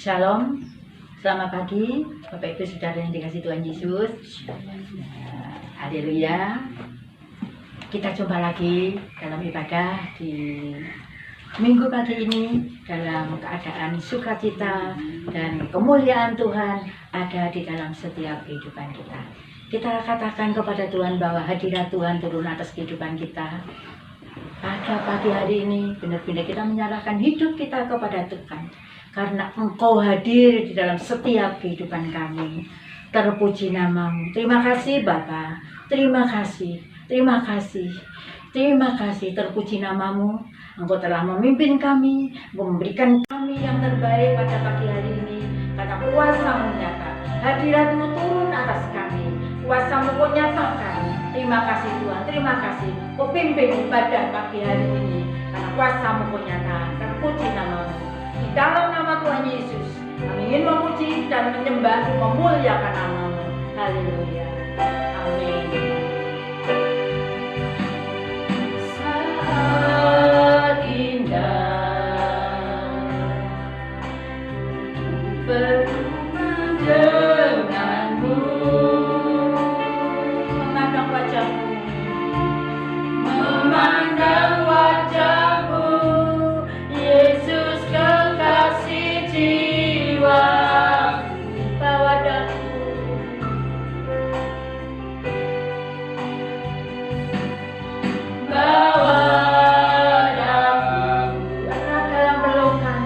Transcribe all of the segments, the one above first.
Shalom, selamat pagi Bapak Ibu Saudara yang dikasih Tuhan Yesus. Haleluya. Kita coba lagi dalam ibadah di minggu pagi ini dalam keadaan sukacita dan kemuliaan Tuhan ada di dalam setiap kehidupan kita. Kita katakan kepada Tuhan bahwa hadirat Tuhan turun atas kehidupan kita. Pada pagi hari ini benar-benar kita menyerahkan hidup kita kepada Tuhan, karena Engkau hadir di dalam setiap kehidupan kami. Terpuji namamu. Terima kasih Bapa. Terima kasih. Terima kasih. Terima kasih. Terpuji namamu. Engkau telah memimpin kami, memberikan kami yang terbaik pada pagi hari ini. Karena kuasa-Mu nyata. Hadirat-Mu turun atas kami. Kuasa-Mu kau nyatakan. Terima kasih Tuhan. Terima kasih. Kau pimpin ibadah pagi hari ini. Karena kuasa-Mu kau nyata. Terpuji namamu. Di dalam nama Tuhan Yesus, kami ingin memuji dan menyembah, memuliakan nama-Mu. Haleluya. Amin. Saat indah bertemu denganmu, memandang wajah-Mu, memandang wajah-Mu, Yesus kekasih jiwa, bawa daku, bawa daku, berada dalam pelukan,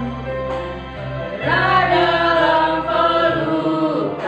berada dalam pelukan.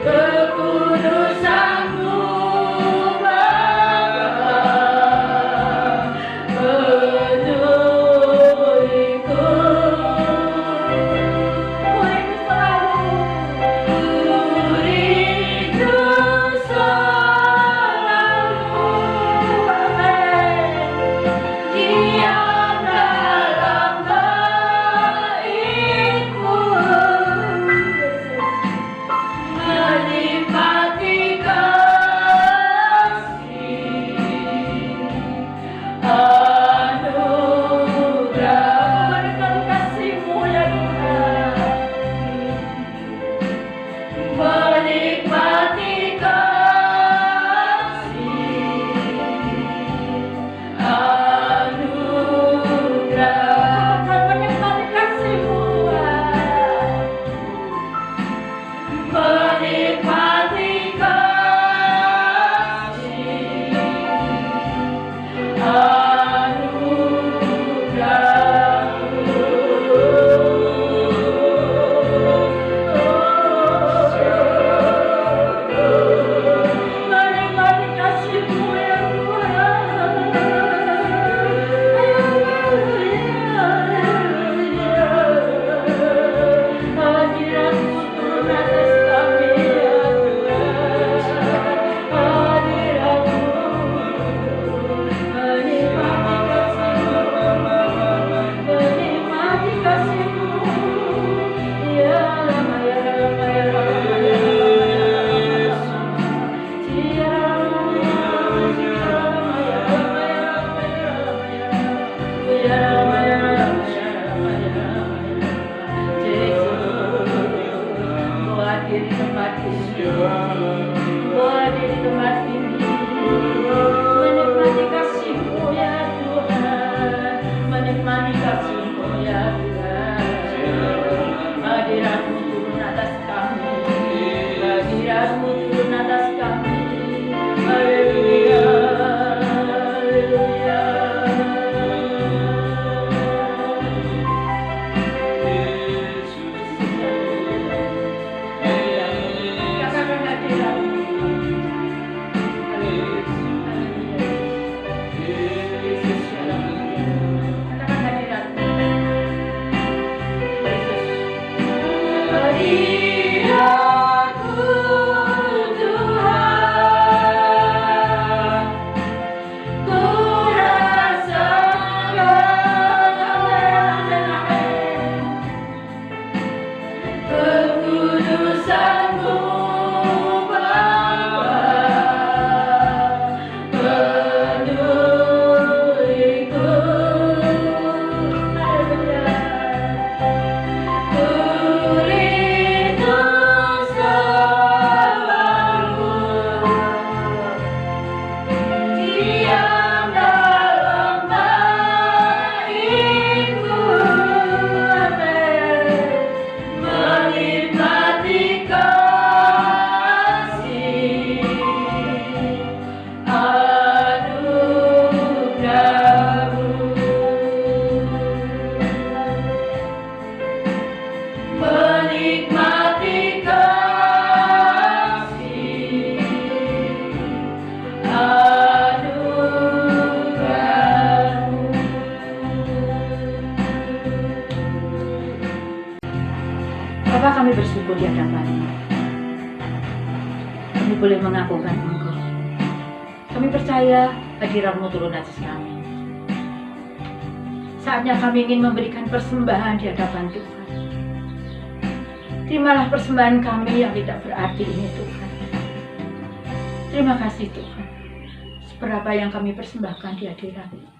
kekudusanmu Bapa, kami bersyukur di hadapan-Mu. Kami boleh mengakukan Engkau. Kami percaya hadirat-Mu turun atas kami. Saatnya kami ingin memberikan persembahan di hadapan Tuhan. Terimalah persembahan kami yang tidak berarti ini, Tuhan. Terima kasih, Tuhan. Seberapa yang kami persembahkan di hadirat-Mu.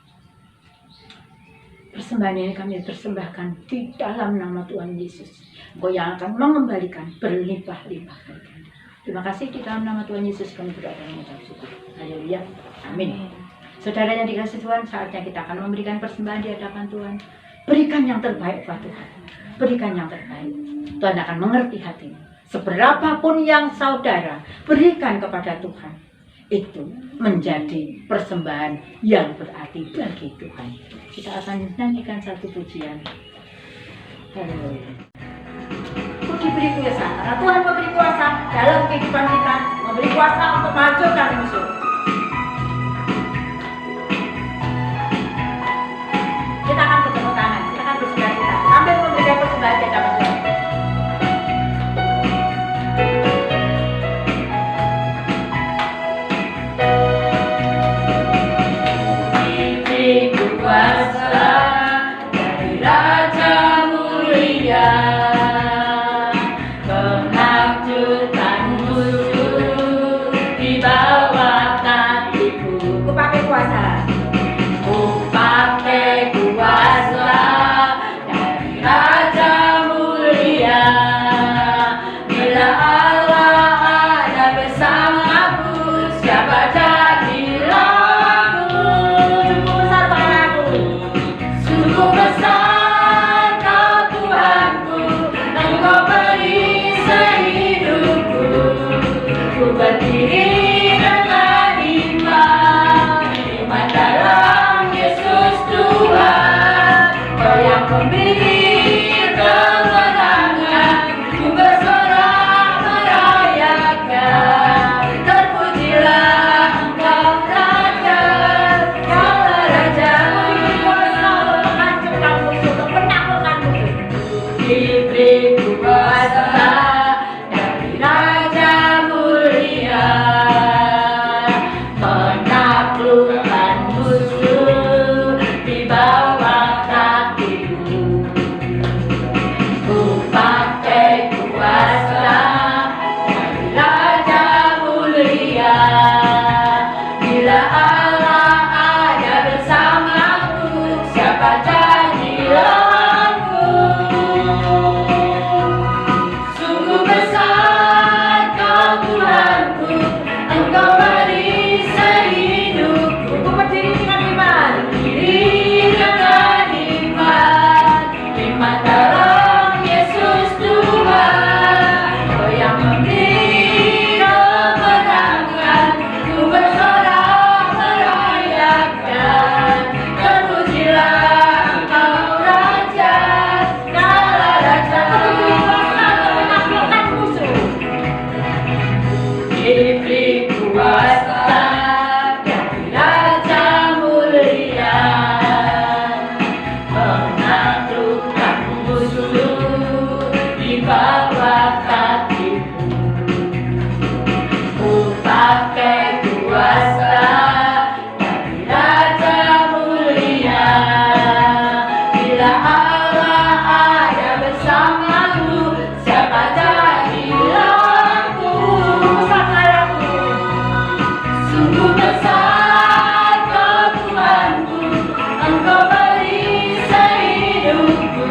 Persembahan ini kami persembahkan di dalam nama Tuhan Yesus. Engkau yang akan mengembalikan berlimpah-limpah. Terima kasih, di dalam nama Tuhan Yesus kami berdoa dan mengucap syukur. Haleluya. Amin. Saudara yang dikasihi Tuhan, saatnya kita akan memberikan persembahan di hadapan Tuhan. Berikan yang terbaik buat Tuhan. Berikan yang terbaik. Tuhan akan mengerti hatimu. Seberapapun yang saudara berikan kepada Tuhan, itu menjadi persembahan yang berarti bagi Tuhan. Kita akan nyanyikan satu pujian. Haleluya. Diberi kuasa, karena Tuhan memberi kuasa dalam kehidupan kita, memberi kuasa untuk menghancurkan musuh. Kita akan bertepuk tangan, kita akan bersuka-cita sambil memberikan persembahan kepada Tuhan. Diberi kuasa dari Raja Mulia, menakjubkan musuh di bawah kakiku. Ku pakai kuasa. Ku pakai kuasa dari Raja Mulia. Bila Allah ada bersamaku, siapa jadilah aku. Sungguh besar padaku, sungguh besar Kau Tuhanku. Engkau beri sehidupku. Ku berdiri dengan iman, iman dalam Yesus Tuhan. Kau yang memberi kemenangan, ku bersorak merayakan. Terpujilah Engkau Raja, Kaulah Raja. Kuasa untuk menghancurkan musuh, untuk menaklukkan musuh. Diberi kuasa dari Raja Mulia, menaklukkan musuh di bawah kakiku. Ku pakai kuasa dari Raja Mulia. Bila Allah ada bersamaku, siapa jadilah aku. Sungguh besar Kau Tuhanku, Engkau beri sehidupku. Ku berdiri dengan iman, berdiri dengan iman, iman dalam Yesus Tuhan. Kau yang memberi kemenangan, ku bersorak merayakan. Terpujilah Engkau Raja, Kaulah Raja. Terpujilah Engkau menaklukkan musuh. Diberi kuasa dari Raja Mulia, menaklukkan musuh di bawah kakiku. Ku pakai kuasa dari Raja Mulia. Bila Allah ada bersamaku, siapa jadilah aku. Sungguh besar Kau Tuhanku, Engkau beri sehidupku.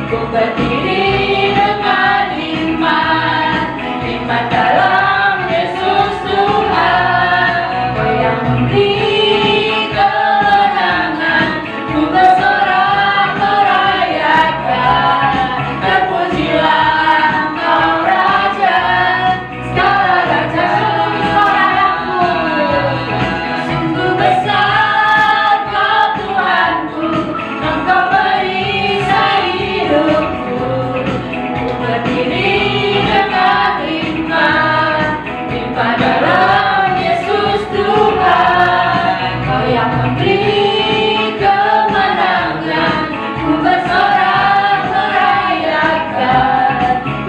Ku berdiri dengan iman, iman dalam Yesus Tuhan. Kau yang memberi kemenangan, ku bersorak merayakan. Terpujilah Engkau Raja, segala raja. Sungguh besar Kau Tuhanku, Engkau beri sehidupku. Ku berdiri dengan iman, iman dalam Yesus Tuhan. Kau yang memberi kemenangan, ku bersorak merayakan.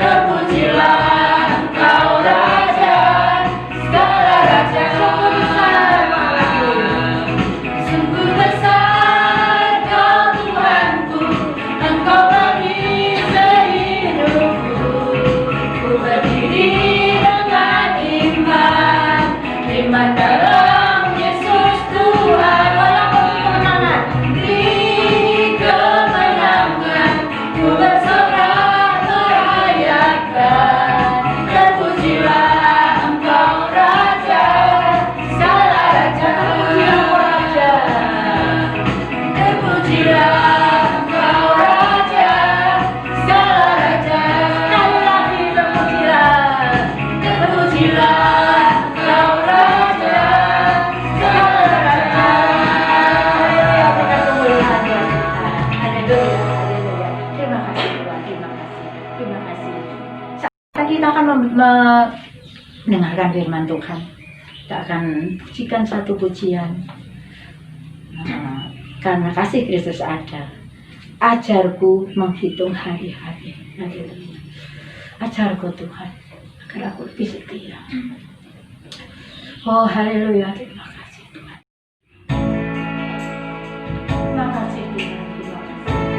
Terpujilah Engkau Raja, segala raja. Sungguh besar Kau Tuhanku, Engkau beri sehidupku. Ku berdiri dengan iman, iman dalam Yesus Tuhan. Beri kemenangan, ku bersorak merayakan. Terpujilah Engkau Raja, segala raja. Terpujilah Engkau Raja, segala raja. Sekali lagi terpujilah, terpujilah Engkau Raja, segala raja. Haleluya, berkat kemuliaan Tuhan. Haleluya, haleluya. Terima kasih Tuhan, terima kasih, terima kasih. Saat kita akan mendengarkan firman Tuhan. Kita akan pujikan satu pujian. Karena kasih Kristus ada, ajarku menghitung hari-hari. Ajarku Tuhan, agar aku lebih setia. Oh haleluya, terima kasih Tuhan. Terima kasih Tuhan, terima kasih.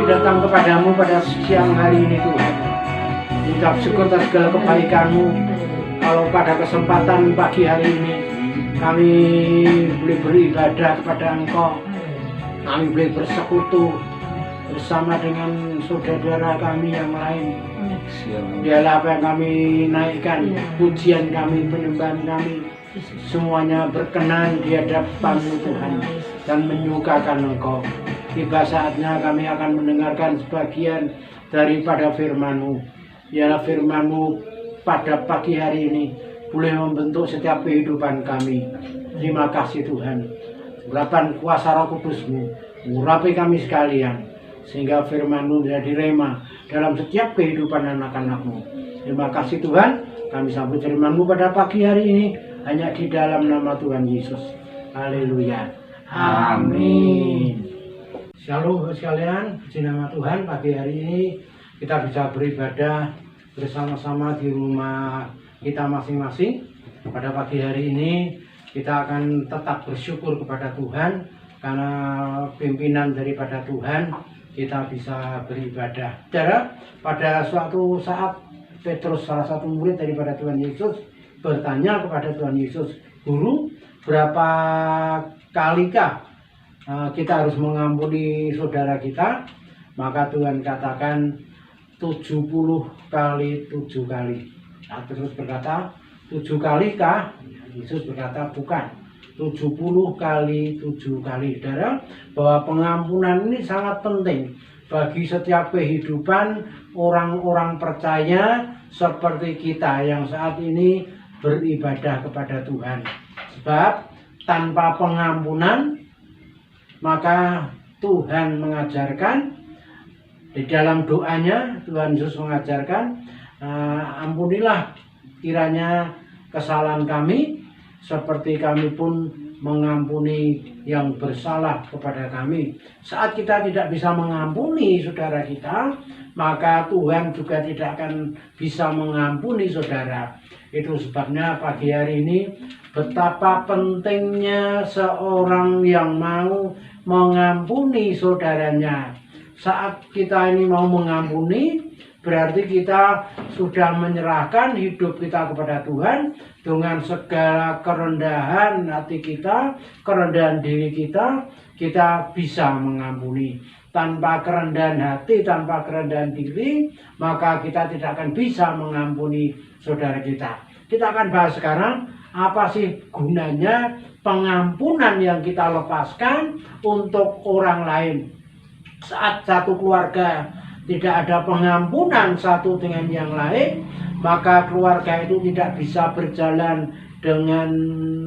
datang kepadamu pada siang hari ini Tuhan. Ucap syukur atas segala kebaikan-Mu. kalau pada kesempatan pagi hari ini kami boleh beribadah kepada Engkau, kami boleh bersekutu bersama dengan saudara kami yang lain. Biarlah apa yang kami naikkan, pujian kami, penyembahan kami, semuanya berkenan di hadapan-Mu Tuhan dan menyukakan Engkau. Tiba saatnya kami akan mendengarkan sebagian daripada firman-Mu. Biarlah firman-Mu pada pagi hari ini boleh membentuk setiap kehidupan kami. Terima kasih Tuhan. Urapan kuasa Roh Kudus-Mu mengurapi kami sekalian, sehingga firman-Mu menjadi rema dalam setiap kehidupan anak-anak-Mu. Terima kasih Tuhan, kami sambut firman-Mu pada pagi hari ini hanya di dalam nama Tuhan Yesus. Haleluya. Amin. Shalom sekalian, puji nama Tuhan. Pagi hari ini kita bisa beribadah bersama-sama di rumah kita masing-masing. Pada pagi hari ini kita akan tetap bersyukur kepada Tuhan karena pimpinan daripada Tuhan kita bisa beribadah. Saudara, pada suatu saat Petrus, salah satu murid daripada Tuhan Yesus, bertanya kepada Tuhan Yesus, "Guru, berapa kalikah kita harus mengampuni saudara kita?" Maka Tuhan katakan 70 kali 7 kali. Nah, terus berkata, 7 kali kah? Yesus berkata bukan, 70 kali 7 kali. Saudara, bahwa pengampunan ini sangat penting bagi setiap kehidupan orang-orang percaya seperti kita yang saat ini beribadah kepada Tuhan. Sebab tanpa pengampunan, maka Tuhan mengajarkan di dalam doanya, Tuhan Yesus mengajarkan, ampunilah kiranya kesalahan kami seperti kami pun mengampuni yang bersalah kepada kami. Saat kita tidak bisa mengampuni saudara kita, maka Tuhan juga tidak akan bisa mengampuni saudara. Itu sebabnya pagi hari ini betapa pentingnya seorang yang mau mengampuni saudaranya. Saat kita ini mau mengampuni, berarti kita sudah menyerahkan hidup kita kepada Tuhan dengan segala kerendahan hati kita, kerendahan diri kita, kita bisa mengampuni. Tanpa kerendahan hati, tanpa kerendahan diri, maka kita tidak akan bisa mengampuni saudara kita. Kita akan bahas sekarang, apa sih gunanya pengampunan yang kita lepaskan untuk orang lain. Saat satu keluarga tidak ada pengampunan satu dengan yang lain, maka keluarga itu tidak bisa berjalan dengan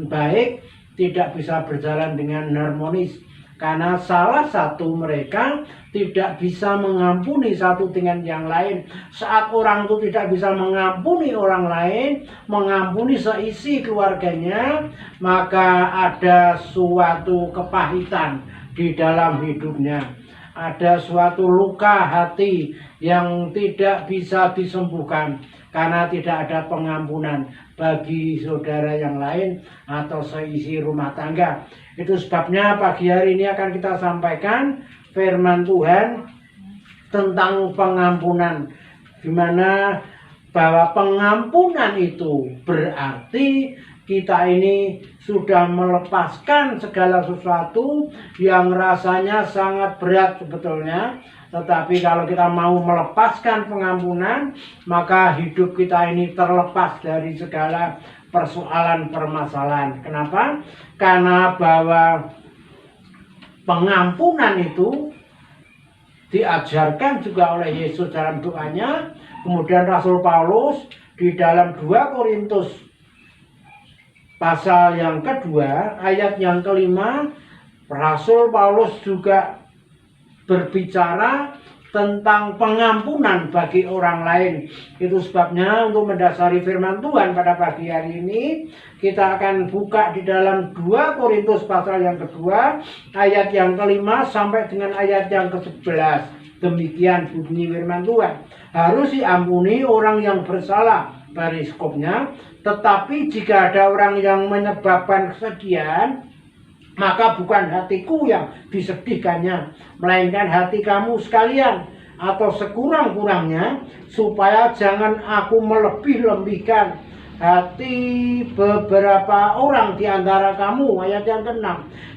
baik, tidak bisa berjalan dengan harmonis. Karena salah satu mereka tidak bisa mengampuni satu dengan yang lain. Saat orang itu tidak bisa mengampuni orang lain, mengampuni seisi keluarganya, maka ada suatu kepahitan di dalam hidupnya. Ada suatu luka hati yang tidak bisa disembuhkan karena tidak ada pengampunan bagi saudara yang lain atau seisi rumah tangga. Itu sebabnya pagi hari ini akan kita sampaikan firman Tuhan tentang pengampunan, di mana bahwa pengampunan itu berarti kita ini sudah melepaskan segala sesuatu yang rasanya sangat berat sebetulnya. Tetapi kalau kita mau melepaskan pengampunan, maka hidup kita ini terlepas dari segala persoalan permasalahan. Kenapa? Karena bahwa pengampunan itu diajarkan juga oleh Yesus dalam doanya. Kemudian Rasul Paulus di dalam 2 Korintus pasal yang kedua, ayat yang kelima, Rasul Paulus juga berbicara tentang pengampunan bagi orang lain. Itu sebabnya untuk mendasari firman Tuhan pada pagi hari ini, kita akan buka di dalam 2 Korintus pasal yang kedua, ayat yang kelima sampai dengan ayat yang ke-11. Demikian bunyi firman Tuhan. Harus diampuni orang yang bersalah, periskopnya. Tetapi jika ada orang yang menyebabkan kesedihan, maka bukan hatiku yang disedihkannya, melainkan hati kamu sekalian, atau sekurang-kurangnya, supaya jangan aku melebih-lebihkan hati beberapa orang di antara kamu. Ayat yang ke-6.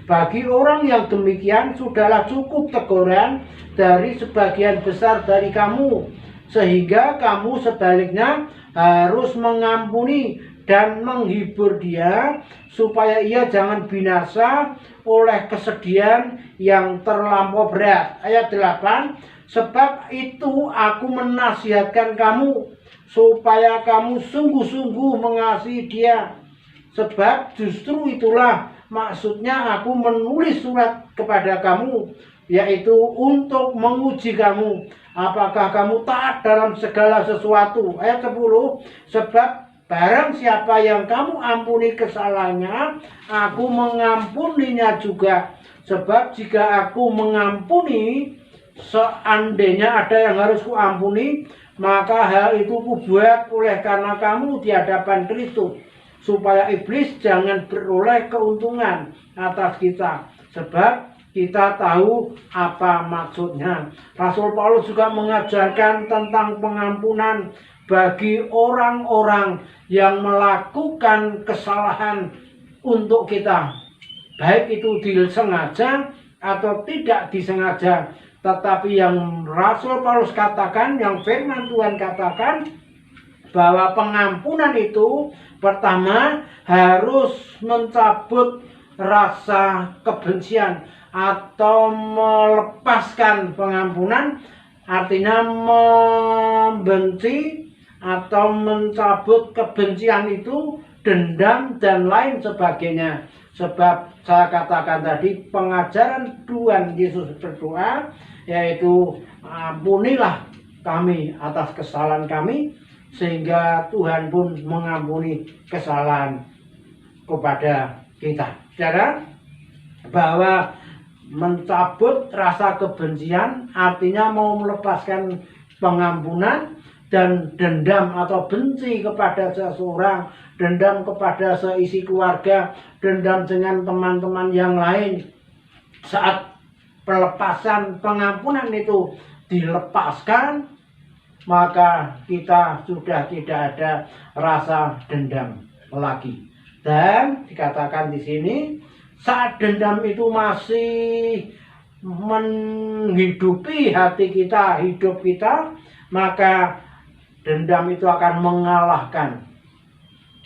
Bagi orang yang demikian sudahlah cukup teguran dari sebagian besar dari kamu, sehingga kamu sebaliknya harus mengampuni dan menghibur dia, supaya ia jangan binasa oleh kesedihan yang terlampau berat. Ayat 8. Sebab itu aku menasihatkan kamu supaya kamu sungguh-sungguh mengasihi dia. Sebab justru itulah maksudnya aku menulis surat kepada kamu, yaitu untuk menguji kamu apakah kamu taat dalam segala sesuatu. Ayat 10. Sebab barang siapa yang kamu ampuni kesalahannya, aku mengampuninya juga. Sebab jika aku mengampuni, seandainya ada yang harus kuampuni, maka hal itu kubuat oleh karena kamu di hadapan Kristus, supaya iblis jangan beroleh keuntungan atas kita. Sebab kita tahu apa maksudnya. Rasul Paulus juga mengajarkan tentang pengampunan bagi orang-orang yang melakukan kesalahan untuk kita, baik itu disengaja atau tidak disengaja. Tetapi yang Rasul Paulus katakan, yang firman Tuhan katakan, bahwa pengampunan itu pertama harus mencabut rasa kebencian atau melepaskan pengampunan, artinya membenci atau mencabut kebencian itu, dendam dan lain sebagainya. Sebab saya katakan tadi, pengajaran Tuhan Yesus berdoa yaitu ampunilah kami atas kesalahan kami, sehingga Tuhan pun mengampuni kesalahan kepada kita. Saudara, bahwa mencabut rasa kebencian artinya mau melepaskan pengampunan dan dendam atau benci kepada seseorang, dendam kepada seisi keluarga, dendam dengan teman-teman yang lain. Saat pelepasan pengampunan itu dilepaskan, maka kita sudah tidak ada rasa dendam lagi. Dan dikatakan di sini, saat dendam itu masih menghidupi hati kita, hidup kita, maka dendam itu akan mengalahkan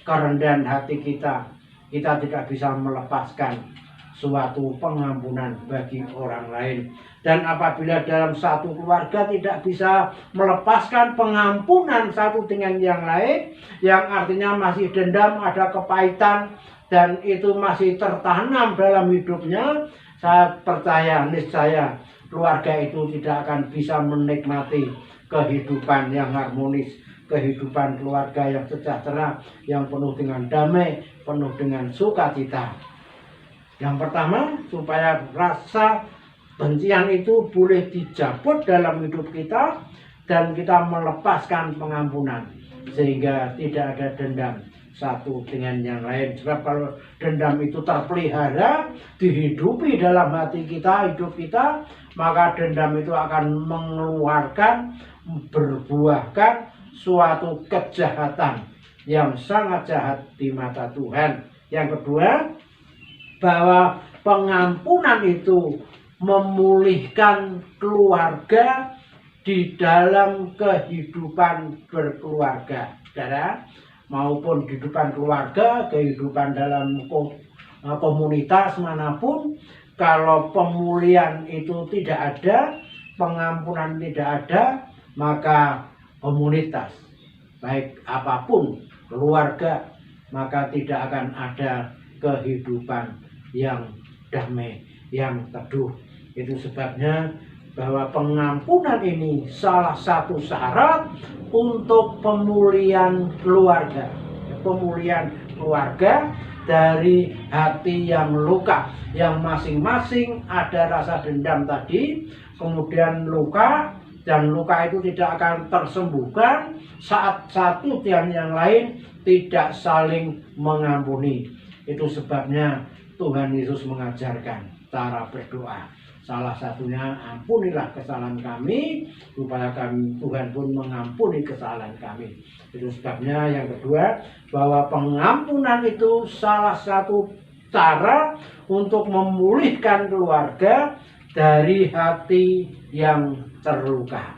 kerendahan hati kita. Kita tidak bisa melepaskan suatu pengampunan bagi orang lain. Dan apabila dalam satu keluarga tidak bisa melepaskan pengampunan satu dengan yang lain, yang artinya masih dendam, ada kepahitan, dan itu masih tertanam dalam hidupnya, saya percaya niscaya keluarga itu tidak akan bisa menikmati kehidupan yang harmonis, kehidupan keluarga yang sejahtera, yang penuh dengan damai, penuh dengan sukacita. Yang pertama, supaya rasa bencian itu boleh dicabut dalam hidup kita dan kita melepaskan pengampunan, sehingga tidak ada dendam satu dengan yang lain. Sebab kalau dendam itu terpelihara, dihidupi dalam hati kita, hidup kita, maka dendam itu akan mengeluarkan, berbuahkan suatu kejahatan yang sangat jahat di mata Tuhan. Yang kedua, bahwa pengampunan itu memulihkan keluarga di dalam kehidupan berkeluarga, saudara, maupun kehidupan keluarga, kehidupan dalam komunitas manapun. Kalau pemulihan itu tidak ada, pengampunan tidak ada, maka komunitas, baik apapun, keluarga, maka tidak akan ada kehidupan yang damai, yang teduh. Itu sebabnya bahwa pengampunan ini salah satu syarat untuk pemulihan keluarga. Pemulihan keluarga dari hati yang luka, yang masing-masing ada rasa dendam tadi, kemudian luka, dan luka itu tidak akan tersembuhkan saat satu dan yang lain tidak saling mengampuni. Itu sebabnya Tuhan Yesus mengajarkan cara berdoa. Salah satunya ampunilah kesalahan kami, supaya Tuhan pun mengampuni kesalahan kami. Itu sebabnya yang kedua, bahwa pengampunan itu salah satu cara untuk memulihkan keluarga dari hati yang terluka.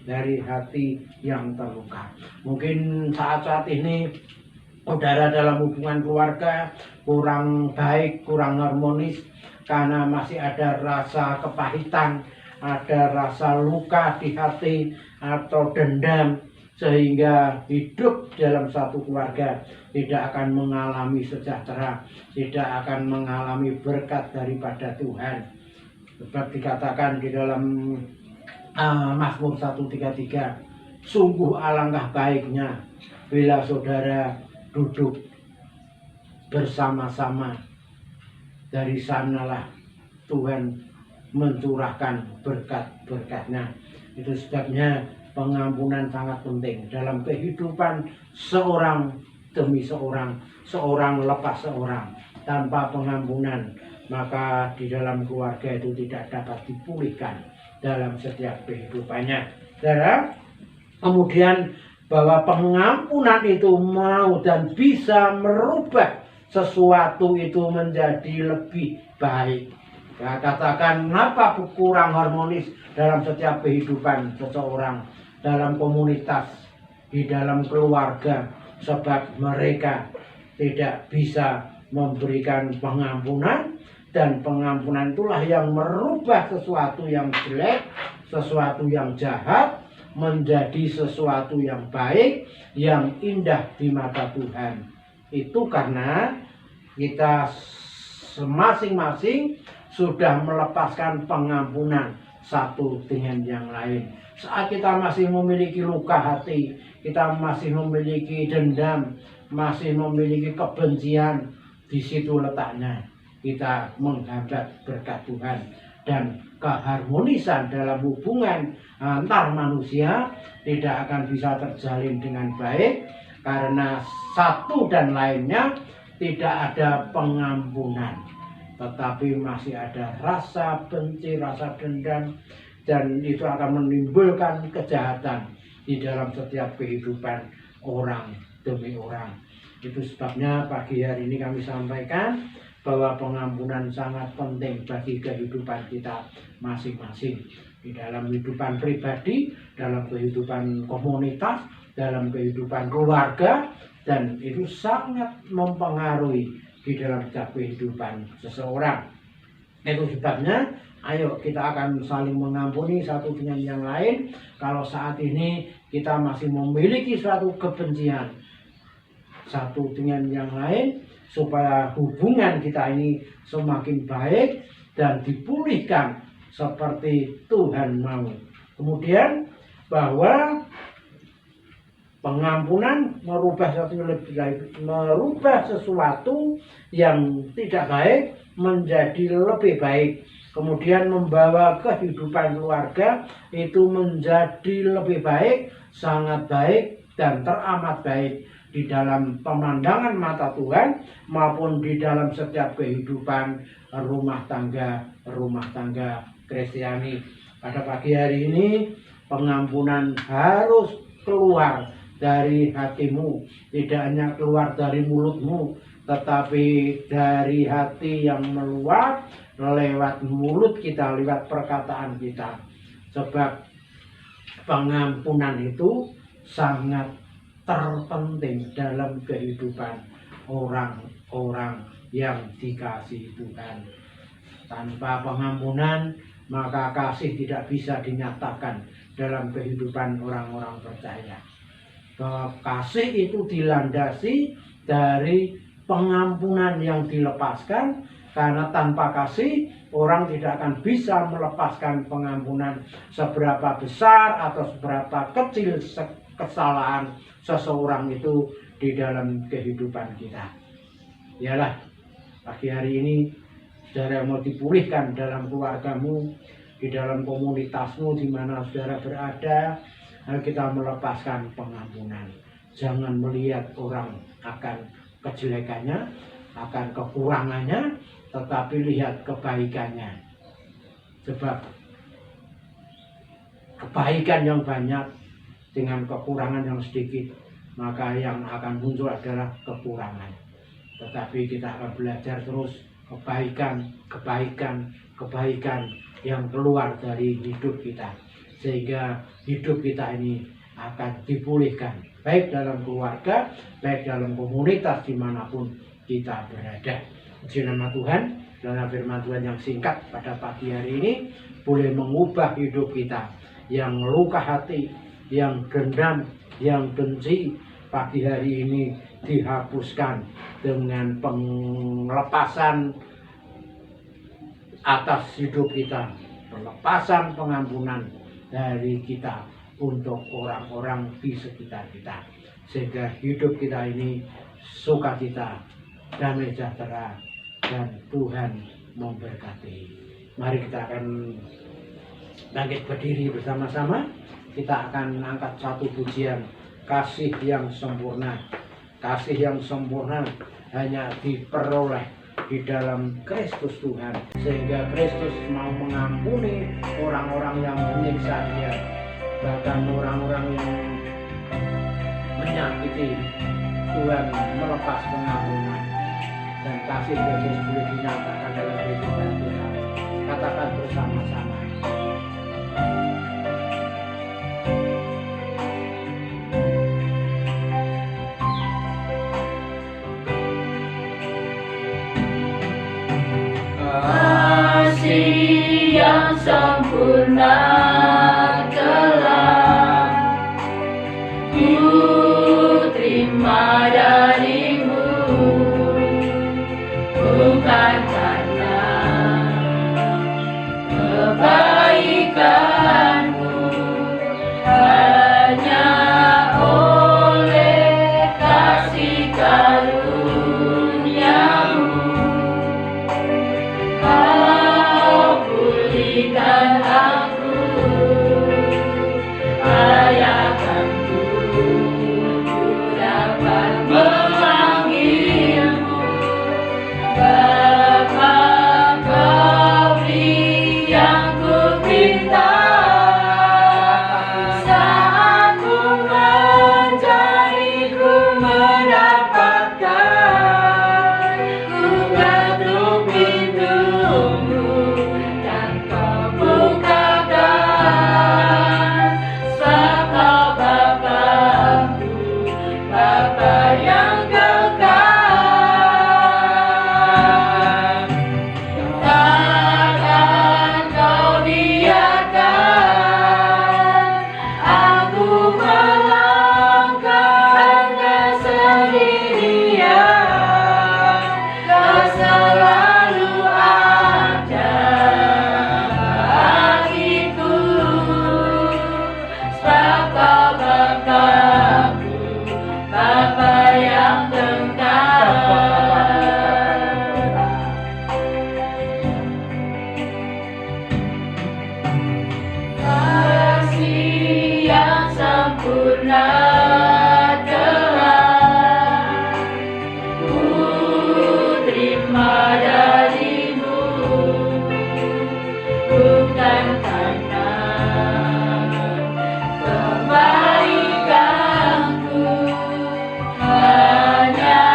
Dari hati yang terluka. Mungkin saat-saat ini saudara dalam hubungan keluarga kurang baik, kurang harmonis, karena masih ada rasa kepahitan, ada rasa luka di hati atau dendam, sehingga hidup dalam satu keluarga tidak akan mengalami sejahtera, tidak akan mengalami berkat daripada Tuhan. Sebab dikatakan di dalam Mazmur 133, sungguh alangkah baiknya bila saudara duduk bersama-sama, dari sanalah Tuhan mencurahkan berkat-berkatnya. Itu sebabnya pengampunan sangat penting dalam kehidupan seorang demi seorang, seorang lepas seorang. Tanpa pengampunan, maka di dalam keluarga itu tidak dapat dipulihkan dalam setiap kehidupannya. Dan kemudian bahwa pengampunan itu mau dan bisa merubah sesuatu itu menjadi lebih baik. Ya, katakan kenapa kurang harmonis dalam setiap kehidupan seseorang, dalam komunitas, di dalam keluarga, sebab mereka tidak bisa memberikan pengampunan, dan pengampunan itulah yang merubah sesuatu yang jelek, sesuatu yang jahat menjadi sesuatu yang baik, yang indah di mata Tuhan. Itu karena kita masing-masing sudah melepaskan pengampunan satu dengan yang lain. Saat kita masih memiliki luka hati, kita masih memiliki dendam, masih memiliki kebencian, di situ letaknya kita menghambat berkat Tuhan. Dan keharmonisan dalam hubungan antar manusia tidak akan bisa terjalin dengan baik, karena satu dan lainnya tidak ada pengampunan, tetapi masih ada rasa benci, rasa dendam, dan itu akan menimbulkan kejahatan di dalam setiap kehidupan orang demi orang. Itu sebabnya pagi hari ini kami sampaikan bahwa pengampunan sangat penting bagi kehidupan kita masing-masing, di dalam kehidupan pribadi, dalam kehidupan komunitas, dalam kehidupan keluarga, dan itu sangat mempengaruhi di dalam setiap kehidupan seseorang. Itu sebabnya ayo kita akan saling mengampuni satu dengan yang lain. Kalau saat ini kita masih memiliki suatu kebencian satu dengan yang lain, supaya hubungan kita ini semakin baik dan dipulihkan seperti Tuhan mau. Kemudian bahwa pengampunan merubah sesuatu yang tidak baik menjadi lebih baik. Kemudian membawa kehidupan keluarga itu menjadi lebih baik, sangat baik dan teramat baik di dalam pemandangan mata Tuhan maupun di dalam setiap kehidupan rumah tangga Kristiani. Pada pagi hari ini pengampunan harus keluar dari hatimu, tidak hanya keluar dari mulutmu, tetapi dari hati yang meluap lewat mulut kita, lewat perkataan kita. Sebab pengampunan itu sangat terpenting dalam kehidupan orang-orang yang dikasihi Tuhan. Tanpa pengampunan, maka kasih tidak bisa dinyatakan dalam kehidupan orang-orang percaya. Bahwa kasih itu dilandasi dari pengampunan yang dilepaskan, karena tanpa kasih orang tidak akan bisa melepaskan pengampunan, seberapa besar atau seberapa kecil kesalahan seseorang itu di dalam kehidupan kita. Yalah, pagi hari ini saudara mau dipulihkan dalam keluargamu, di dalam komunitasmu di mana saudara berada, kita melepaskan pengampunan. Jangan melihat orang akan kejelekannya, akan kekurangannya, tetapi lihat kebaikannya. Sebab kebaikan yang banyak dengan kekurangan yang sedikit, maka yang akan muncul adalah kekurangan. Tetapi kita akan belajar terus kebaikan, kebaikan, kebaikan yang keluar dari hidup kita, sehingga hidup kita ini akan dipulihkan, baik dalam keluarga, baik dalam komunitas dimanapun kita berada. Puji nama Tuhan, dalam firman Tuhan yang singkat pada pagi hari ini boleh mengubah hidup kita yang luka hati, yang dendam, yang benci. Pagi hari ini dihapuskan dengan pelepasan atas hidup kita, pelepasan pengampunan dari kita untuk orang-orang di sekitar kita, sehingga hidup kita ini sukacita, damai sejahtera, dan Tuhan memberkati. Mari kita akan bangkit berdiri bersama-sama. Kita akan angkat satu pujian, kasih yang sempurna. Kasih yang sempurna hanya diperoleh di dalam Kristus Tuhan, sehingga Kristus mau mengampuni orang-orang yang menyiksa dia, bahkan orang-orang yang menyakiti. Tuhan melepas pengampunan, dan kasih Yesus boleh dinyatakan dalam kehidupan kita. Katakan bersama-sama. Kasih yang sempurna telah ku terima darimu, bukan karena kebaikanmu, hanya oleh kasih karuniamu. Kau pulihkan aku, layakanku, ku dapat memanggilmu. Bapa, Kau beri yang ku pinta, saat ku mencari, ku mendapatkan. Ku ketuk pintumu dan Kau bukakan. Sebab Kau Bapa-Ku, Bapa yang kekal. Takkan Kau biarkan aku melangkah hanya sendirian. Kau selalu ada bagiku, sebab Kau Bapa-Ku, Bapa yang kekal. Kasih yang sempurna telah ku terima darimu, bukan karena kebaikanku, hanya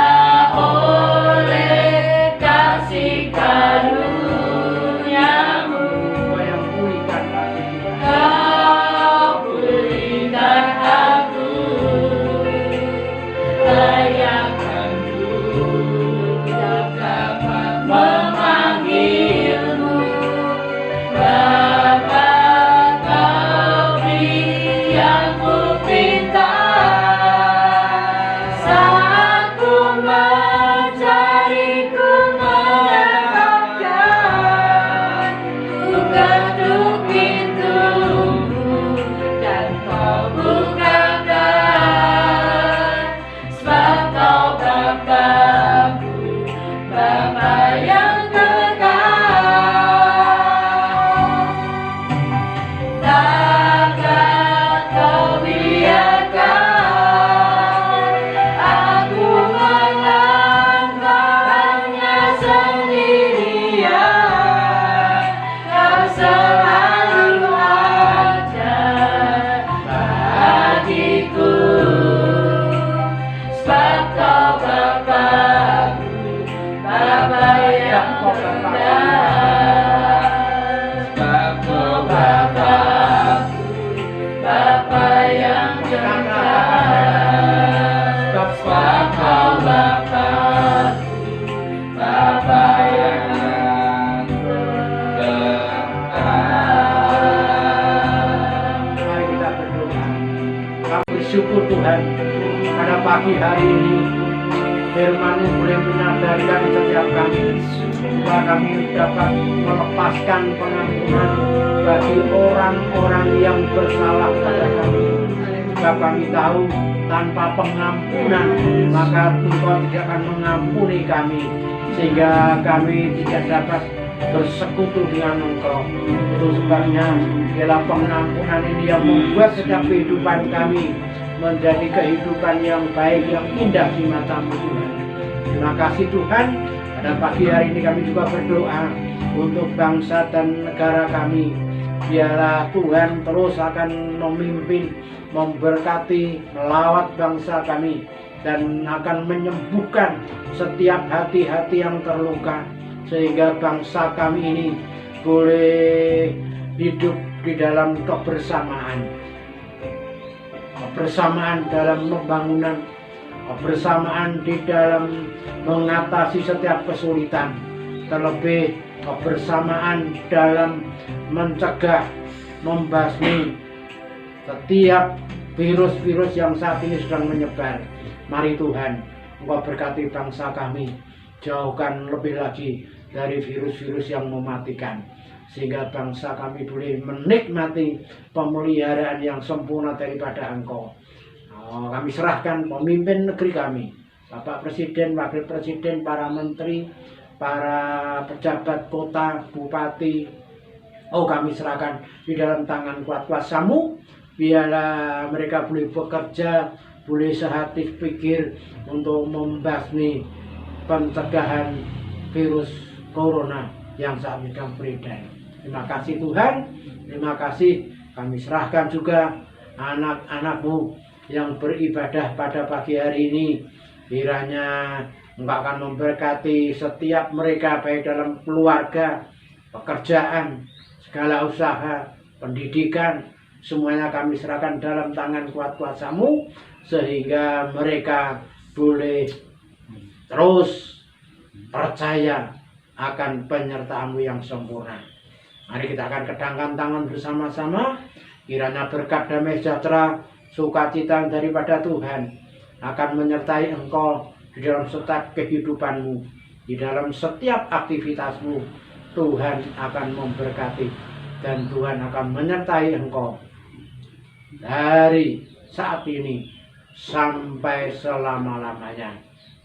Bapakku, Bapa yang berkenan. Mari kita berdoa. Kami bersyukur Tuhan pada pagi hari ini firman-Mu boleh menyadarkan setiap kami supaya kami dapat melepaskan pengampunan bagi orang-orang yang bersalah pada kami. Sebab kami tahu tanpa pengampunan maka Engkau tidak akan mengampuni kami, sehingga kami tidak dapat bersekutu dengan Engkau. Itu sebabnya ialah pengampunan ini yang membuat setiap kehidupan kami menjadi kehidupan yang baik, yang indah di mata-Mu Tuhan. Terima kasih Tuhan. Pada pagi hari ini kami juga berdoa untuk bangsa dan negara kami. Biarlah Tuhan terus akan memimpin, memberkati, melawat bangsa kami, dan akan menyembuhkan setiap hati-hati yang terluka, sehingga bangsa kami ini boleh hidup di dalam kebersamaan dalam pembangunan, kebersamaan di dalam mengatasi setiap kesulitan, terlebih kebersamaan dalam mencegah, membasmi setiap virus-virus yang saat ini sedang menyebar. Mari Tuhan, Engkau berkati bangsa kami, jauhkan lebih lagi dari virus-virus yang mematikan, sehingga bangsa kami boleh menikmati pemeliharaan yang sempurna daripada Engkau. Kami serahkan pemimpin negeri kami, Bapak Presiden, Wakil Presiden, para menteri, para pejabat kota, bupati. Kami serahkan di dalam tangan kuat kuasa-Mu. Biarlah mereka boleh bekerja, boleh sehati pikir untuk membasmi pencegahan virus corona yang saat ini sedang beredar. Terima kasih Tuhan, terima kasih. Kami serahkan juga anak-anak-Mu yang beribadah pada pagi hari ini. Kiranya Engkau akan memberkati setiap mereka, baik dalam keluarga, pekerjaan, segala usaha, pendidikan. Semuanya kami serahkan dalam tangan kuat kuasa-Mu, sehingga mereka boleh terus percaya akan penyertaan-Mu yang sempurna. Mari kita akan kedangkan tangan bersama-sama. Kiranya berkat damai sejahtera, sukacita daripada Tuhan akan menyertai engkau di dalam setiap kehidupan-Mu, di dalam setiap aktivitas-Mu. Tuhan akan memberkati dan Tuhan akan menyertai engkau dari saat ini sampai selama-lamanya.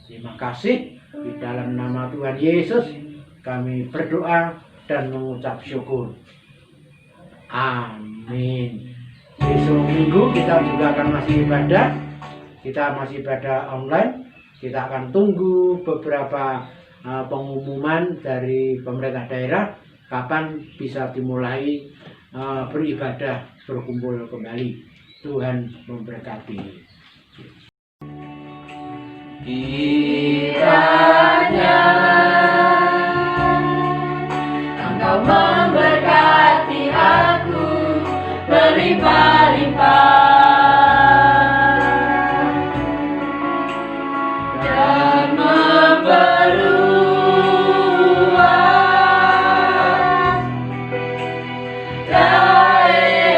Terima kasih. Di dalam nama Tuhan Yesus kami berdoa dan mengucap syukur. Amin. Besok minggu kita juga akan masih ibadah. Kita masih ibadah online. Kita akan tunggu beberapa pengumuman dari pemerintah daerah kapan bisa dimulai beribadah, berkumpul kembali. Tuhan memberkati. Kiranya Engkau memberkati aku berlimpah-limpah dan memperluas daerahku.